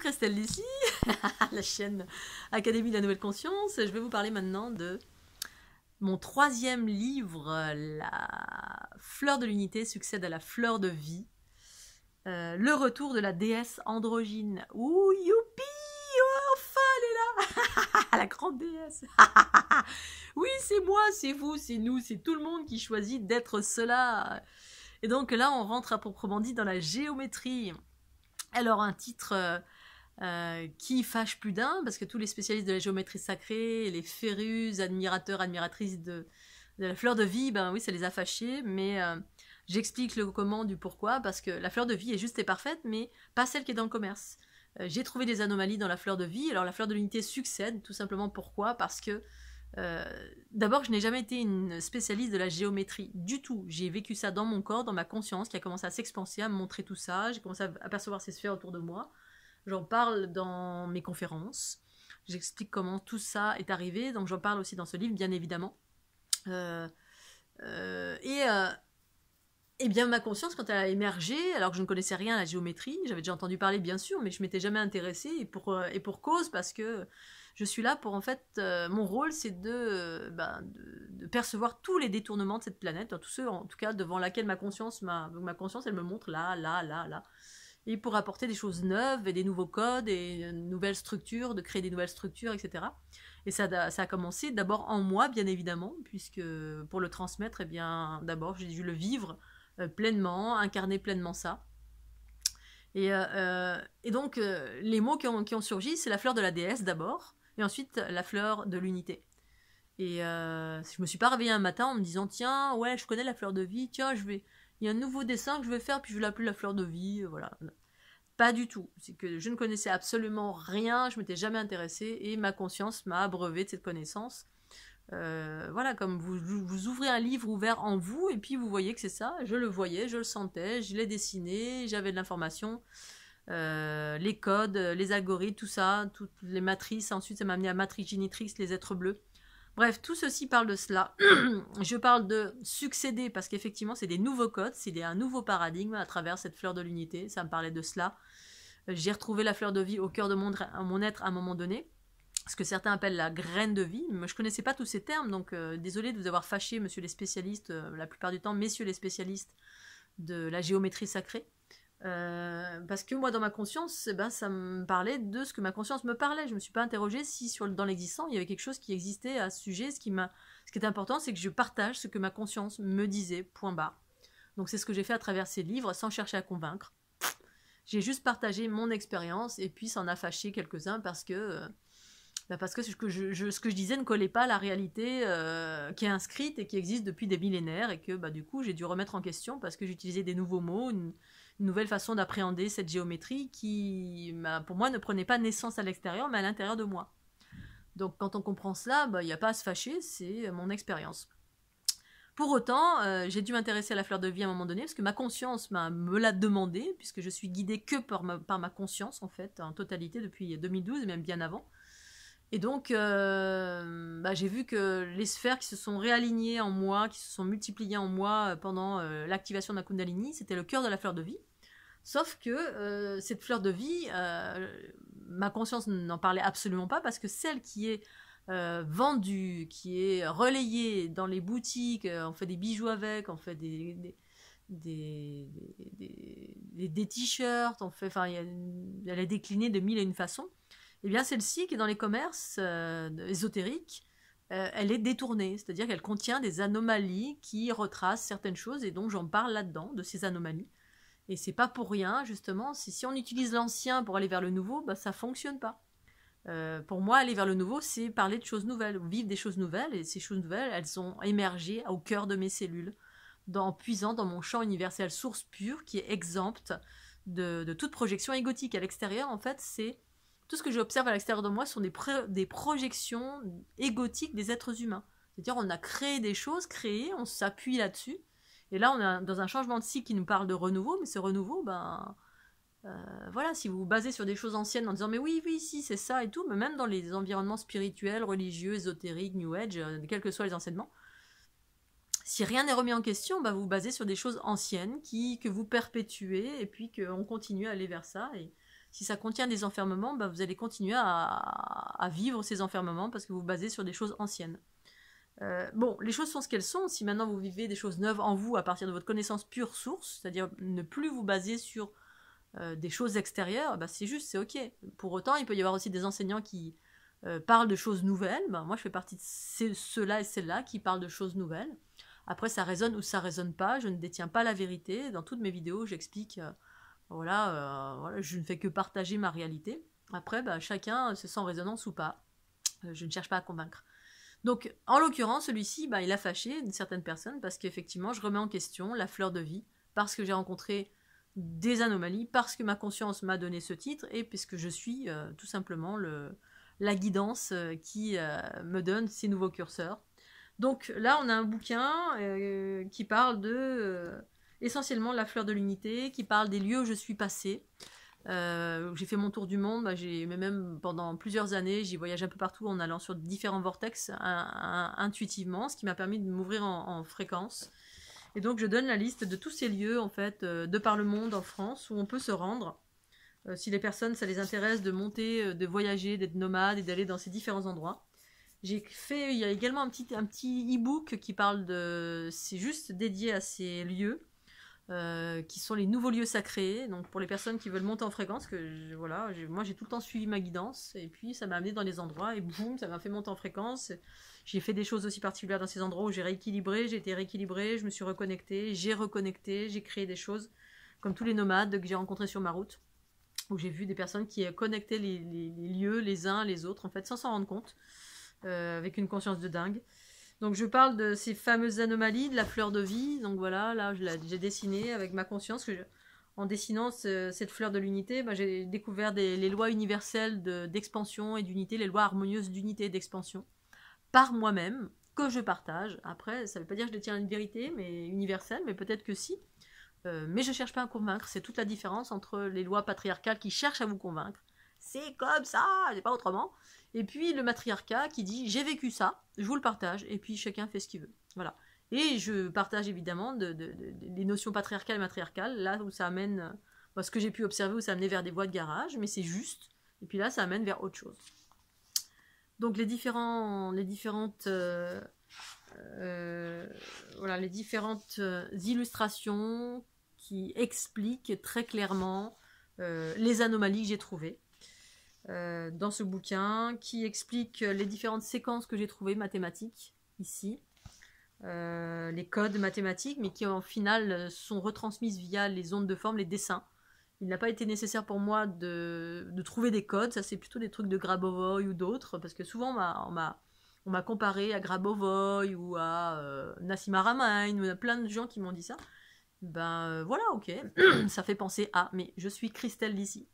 Christelle d'ici, la chaîne Académie de la Nouvelle Conscience. Je vais vous parler maintenant de mon troisième livre, La Fleur de l'Unité succède à la Fleur de Vie. Le retour de la déesse androgyne. Ouh, youpi, oh, enfin elle est là. La grande déesse. Oui, c'est moi, c'est vous, c'est nous, c'est tout le monde qui choisit d'être cela. Et donc là, on rentre à proprement dit dans la géométrie. Alors un titre qui fâche plus d'un, parce que tous les spécialistes de la géométrie sacrée, les férus, admirateurs, admiratrices de la fleur de vie, ben oui, ça les a fâchés, mais j'explique le comment du pourquoi, parce que la fleur de vie est juste et parfaite, mais pas celle qui est dans le commerce. J'ai trouvé des anomalies dans la fleur de vie, alors la fleur de l'unité succède, tout simplement pourquoi, parce que d'abord, je n'ai jamais été une spécialiste de la géométrie du tout. J'ai vécu ça dans mon corps, dans ma conscience, qui a commencé à s'expanser, à me montrer tout ça. J'ai commencé à percevoir ces sphères autour de moi. J'en parle dans mes conférences. J'explique comment tout ça est arrivé. Donc j'en parle aussi dans ce livre, bien évidemment. Et bien ma conscience, quand elle a émergé, alors que je ne connaissais rien à la géométrie, j'avais déjà entendu parler bien sûr, mais je m'étais jamais intéressée, et pour cause, parce que je suis là pour, en fait, mon rôle c'est de percevoir tous les détournements de cette planète, tous ceux en tout cas devant laquelle ma conscience elle me montre là, et pour apporter des choses neuves et des nouveaux codes et une nouvelle structure, de créer des nouvelles structures, etc. Et ça a commencé d'abord en moi, bien évidemment, puisque pour le transmettre, eh bien d'abord j'ai dû le vivre pleinement, incarner pleinement ça. Et donc, les mots qui ont surgi, c'est la fleur de la déesse d'abord, et ensuite la fleur de l'unité. Et je me suis pas réveillée un matin en me disant, tiens, ouais, je connais la fleur de vie, tiens, il y a un nouveau dessin que je vais faire, puis je vais l'appeler la fleur de vie, voilà. Pas du tout. C'est que je ne connaissais absolument rien, je m'étais jamais intéressée, et ma conscience m'a abreuvé de cette connaissance. Voilà, comme vous ouvrez un livre ouvert en vous, et puis vous voyez que c'est ça. Je le voyais, je le sentais, je l'ai dessiné, j'avais de l'information, les codes, les algorithmes, tout ça, toutes les matrices. Ensuite, ça m'a amené à Matrix Génitrix, les êtres bleus. Bref, tout ceci parle de cela. Je parle de succéder, parce qu'effectivement, c'est des nouveaux codes, c'est un nouveau paradigme à travers cette fleur de l'unité. Ça me parlait de cela. J'ai retrouvé la fleur de vie au cœur de mon être à un moment donné, ce que certains appellent la graine de vie. Mais je ne connaissais pas tous ces termes, donc désolé de vous avoir fâché, monsieur les spécialistes, la plupart du temps, messieurs les spécialistes de la géométrie sacrée. Parce que moi, dans ma conscience, ça me parlait de ce que ma conscience me parlait. Je ne me suis pas interrogée si dans l'existant, il y avait quelque chose qui existait à ce sujet. Ce qui est important, c'est que je partage ce que ma conscience me disait, point barre. Donc c'est ce que j'ai fait à travers ces livres, sans chercher à convaincre. J'ai juste partagé mon expérience, et puis ça en a fâché quelques-uns, parce que ce que je disais ne collait pas à la réalité qui est inscrite et qui existe depuis des millénaires, et que du coup j'ai dû remettre en question, parce que j'utilisais des nouveaux mots, une nouvelle façon d'appréhender cette géométrie qui, pour moi, ne prenait pas naissance à l'extérieur, mais à l'intérieur de moi. Donc quand on comprend cela, il n'y a pas à se fâcher, c'est mon expérience. Pour autant, j'ai dû m'intéresser à la fleur de vie à un moment donné, parce que ma conscience me l'a demandé, puisque je suis guidée que par ma conscience, en fait, en totalité, depuis 2012, et même bien avant. Et donc, j'ai vu que les sphères qui se sont réalignées en moi, qui se sont multipliées en moi pendant l'activation de la Kundalini, c'était le cœur de la fleur de vie. Sauf que cette fleur de vie, ma conscience n'en parlait absolument pas, parce que celle qui est vendue, qui est relayée dans les boutiques, on fait des bijoux avec, on fait des t-shirts, elle est déclinée de mille et une façons. Et bien celle-ci, qui est dans les commerces ésotériques, elle est détournée, c'est-à-dire qu'elle contient des anomalies qui retracent certaines choses, et donc j'en parle là-dedans, de ces anomalies. Et c'est pas pour rien, justement, si on utilise l'ancien pour aller vers le nouveau, ça fonctionne pas. Pour moi, aller vers le nouveau, c'est parler de choses nouvelles, vivre des choses nouvelles, et ces choses nouvelles, elles ont émergé au cœur de mes cellules, en puisant dans mon champ universel source pure, qui est exempte de toute projection égotique. À l'extérieur, en fait, c'est tout ce que j'observe à l'extérieur de moi sont des projections égotiques des êtres humains. C'est-à-dire, on a créé des choses, on s'appuie là-dessus, et là, on est dans un changement de cycle qui nous parle de renouveau, mais ce renouveau, voilà, si vous vous basez sur des choses anciennes en disant mais oui, si, c'est ça et tout, mais même dans les environnements spirituels, religieux, ésotériques, New Age, quels que soient les enseignements, si rien n'est remis en question, vous vous basez sur des choses anciennes que vous perpétuez, et puis qu'on continue à aller vers ça. Et Si ça contient des enfermements, bah, vous allez continuer à vivre ces enfermements parce que vous vous basez sur des choses anciennes. Bon, les choses sont ce qu'elles sont. Si maintenant vous vivez des choses neuves en vous à partir de votre connaissance pure source, c'est-à-dire ne plus vous baser sur des choses extérieures, bah, c'est juste, c'est ok. Pour autant, il peut y avoir aussi des enseignants qui parlent de choses nouvelles. Bah, moi, je fais partie de ceux-là et celles-là qui parlent de choses nouvelles. Après, ça résonne ou ça résonne pas. Je ne détiens pas la vérité. Dans toutes mes vidéos, j'explique, voilà, je ne fais que partager ma réalité. Après, bah, chacun se sent résonance ou pas. Je ne cherche pas à convaincre. Donc, en l'occurrence, celui-ci, bah, il a fâché une certaine personne parce qu'effectivement, je remets en question la fleur de vie, parce que j'ai rencontré des anomalies, parce que ma conscience m'a donné ce titre, et puisque je suis tout simplement la guidance qui me donne ces nouveaux curseurs. Donc là, on a un bouquin qui parle de essentiellement la fleur de l'unité, qui parle des lieux où je suis passée. J'ai fait mon tour du monde, mais même pendant plusieurs années, j'ai voyagé un peu partout en allant sur différents vortex intuitivement, ce qui m'a permis de m'ouvrir en fréquence. Et donc je donne la liste de tous ces lieux en fait, de par le monde en France où on peut se rendre. Si les personnes, ça les intéresse de monter, de voyager, d'être nomade et d'aller dans ces différents endroits. Il y a également un petit e-book qui parle de, c'est juste dédié à ces lieux. Qui sont les nouveaux lieux sacrés, donc pour les personnes qui veulent monter en fréquence, moi j'ai tout le temps suivi ma guidance, et puis ça m'a amené dans les endroits, et boum, ça m'a fait monter en fréquence. J'ai fait des choses aussi particulières dans ces endroits où j'ai rééquilibré, j'ai été rééquilibré, je me suis reconnecté, j'ai créé des choses, comme tous les nomades que j'ai rencontrés sur ma route, où j'ai vu des personnes qui connectaient les lieux les uns les autres, en fait, sans s'en rendre compte, avec une conscience de dingue. Donc je parle de ces fameuses anomalies, de la fleur de vie. Donc voilà, là j'ai dessiné avec ma conscience. En dessinant cette fleur de l'unité, j'ai découvert les lois universelles d'expansion et d'unité, les lois harmonieuses d'unité et d'expansion, par moi-même, que je partage. Après, ça ne veut pas dire que je détiens une vérité mais universelle, mais peut-être que si. Mais je ne cherche pas à convaincre. C'est toute la différence entre les lois patriarcales qui cherchent à vous convaincre. C'est comme ça, c'est pas autrement. Et puis le matriarcat qui dit j'ai vécu ça, je vous le partage, et puis chacun fait ce qu'il veut. Voilà. Et je partage évidemment les notions patriarcales et matriarcales, là où ça amène, ce que j'ai pu observer, où ça amenait vers des voies de garage, mais c'est juste. Et puis là, ça amène vers autre chose. Donc les différentes illustrations qui expliquent très clairement les anomalies que j'ai trouvées. Dans ce bouquin, qui explique les différentes séquences que j'ai trouvées mathématiques, ici, les codes mathématiques, mais qui en final sont retransmises via les ondes de forme, les dessins. Il n'a pas été nécessaire pour moi de trouver des codes, ça c'est plutôt des trucs de Grabovoi ou d'autres, parce que souvent on m'a comparé à Grabovoi ou à Nassim Haramein, ou à plein de gens qui m'ont dit ça. Voilà, ok, ça fait penser à, mais je suis Christelle d'ici.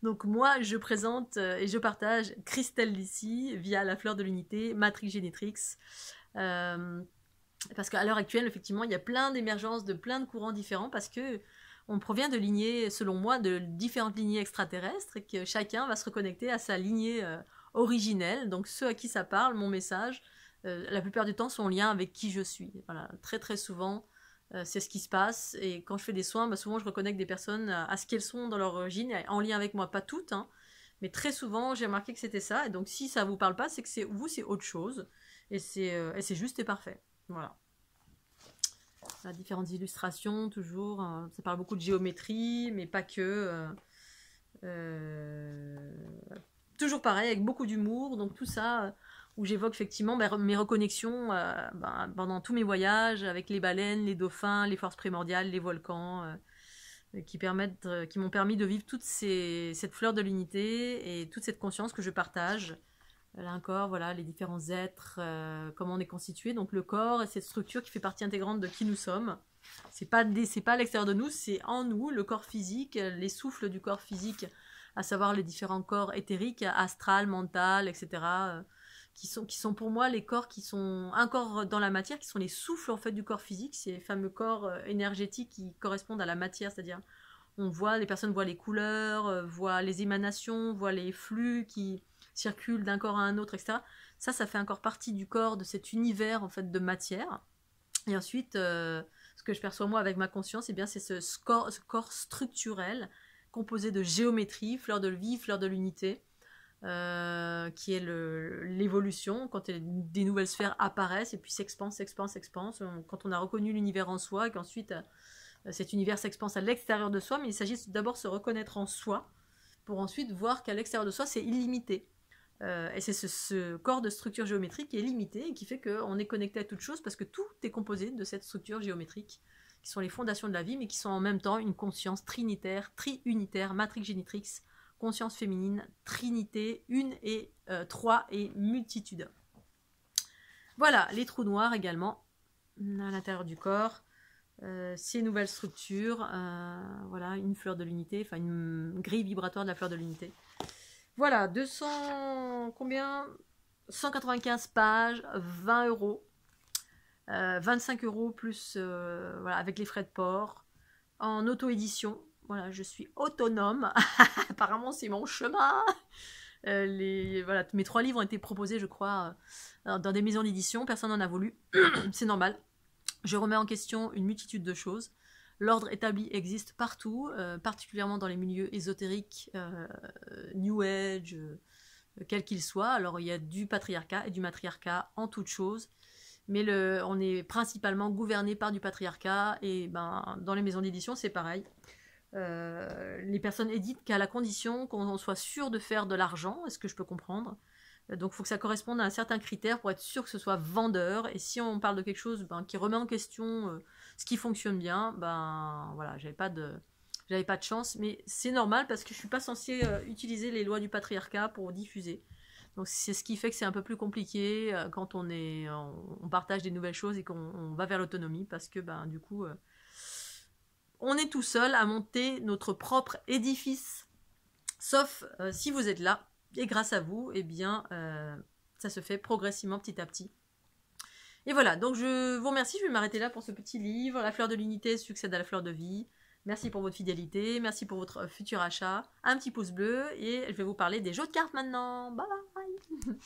Donc moi, je présente et je partage Christelle d'ici via la fleur de l'unité, Matrix Génétrix. Parce qu'à l'heure actuelle, effectivement, il y a plein d'émergences de plein de courants différents parce que on provient de lignées, selon moi, de différentes lignées extraterrestres et que chacun va se reconnecter à sa lignée originelle. Donc ceux à qui ça parle, mon message, la plupart du temps sont en lien avec qui je suis. Voilà, très très souvent, c'est ce qui se passe. Et quand je fais des soins, souvent je reconnecte des personnes à ce qu'elles sont dans leur origine, en lien avec moi, pas toutes, hein, mais très souvent j'ai remarqué que c'était ça. Et donc si ça vous parle pas, c'est que c'est autre chose. Et c'est juste et parfait. Voilà. Différentes illustrations, toujours. Ça parle beaucoup de géométrie, mais pas que. Toujours pareil, avec beaucoup d'humour. Donc tout ça, où j'évoque effectivement mes reconnexions pendant tous mes voyages, avec les baleines, les dauphins, les forces primordiales, les volcans, qui m'ont permis de vivre cette fleur de l'unité et toute cette conscience que je partage. Là encore, voilà, les différents êtres, comment on est constitué. Donc le corps est cette structure qui fait partie intégrante de qui nous sommes. C'est pas à l'extérieur de nous, c'est en nous, le corps physique, les souffles du corps physique, à savoir les différents corps éthériques, astral, mental, etc. Qui sont pour moi les corps qui sont un corps dans la matière, qui sont les souffles en fait du corps physique, ces fameux corps énergétiques qui correspondent à la matière, c'est-à-dire les personnes voient les couleurs, voient les émanations, voient les flux qui circulent d'un corps à un autre, etc. Ça fait encore partie du corps, de cet univers en fait de matière. Et ensuite, ce que je perçois moi avec ma conscience, c'est ce corps structurel composé de géométrie, fleur de vie, fleur de l'unité, qui est l'évolution, quand des nouvelles sphères apparaissent et puis s'expansent. Quand on a reconnu l'univers en soi et qu'ensuite cet univers s'expanse à l'extérieur de soi, mais il s'agit d'abord de se reconnaître en soi pour ensuite voir qu'à l'extérieur de soi, c'est illimité. Et c'est ce corps de structure géométrique qui est limité et qui fait qu'on est connecté à toute chose parce que tout est composé de cette structure géométrique qui sont les fondations de la vie mais qui sont en même temps une conscience trinitaire, triunitaire, matrix génitrix, conscience féminine, trinité, une et trois et multitude. Voilà, les trous noirs également à l'intérieur du corps. Ces nouvelles structures, voilà, une fleur de l'unité, enfin une grille vibratoire de la fleur de l'unité. Voilà, 200, combien 195 pages, 20 €, 25 € plus, voilà, avec les frais de port, en auto-édition. Voilà, je suis autonome, apparemment c'est mon chemin. Voilà, mes 3 livres ont été proposés, je crois, dans des maisons d'édition, personne n'en a voulu, c'est normal. Je remets en question une multitude de choses. L'ordre établi existe partout, particulièrement dans les milieux ésotériques, New Age, quel qu'il soit. Alors il y a du patriarcat et du matriarcat en toute chose, mais on est principalement gouverné par du patriarcat et dans les maisons d'édition c'est pareil. Les personnes éditent qu'à la condition qu'on soit sûr de faire de l'argent, est-ce que je peux comprendre ? Donc il faut que ça corresponde à un certain critère pour être sûr que ce soit vendeur. Et si on parle de quelque chose qui remet en question ce qui fonctionne bien, voilà, j'avais pas de chance. Mais c'est normal parce que je suis pas censée utiliser les lois du patriarcat pour diffuser. Donc c'est ce qui fait que c'est un peu plus compliqué quand on partage des nouvelles choses et qu'on va vers l'autonomie parce que du coup on est tout seul à monter notre propre édifice. Sauf si vous êtes là. Et grâce à vous, eh bien, ça se fait progressivement petit à petit. Et voilà, donc je vous remercie, je vais m'arrêter là pour ce petit livre. La fleur de l'unité succède à la fleur de vie. Merci pour votre fidélité, merci pour votre futur achat. Un petit pouce bleu et je vais vous parler des jeux de cartes maintenant. Bye bye.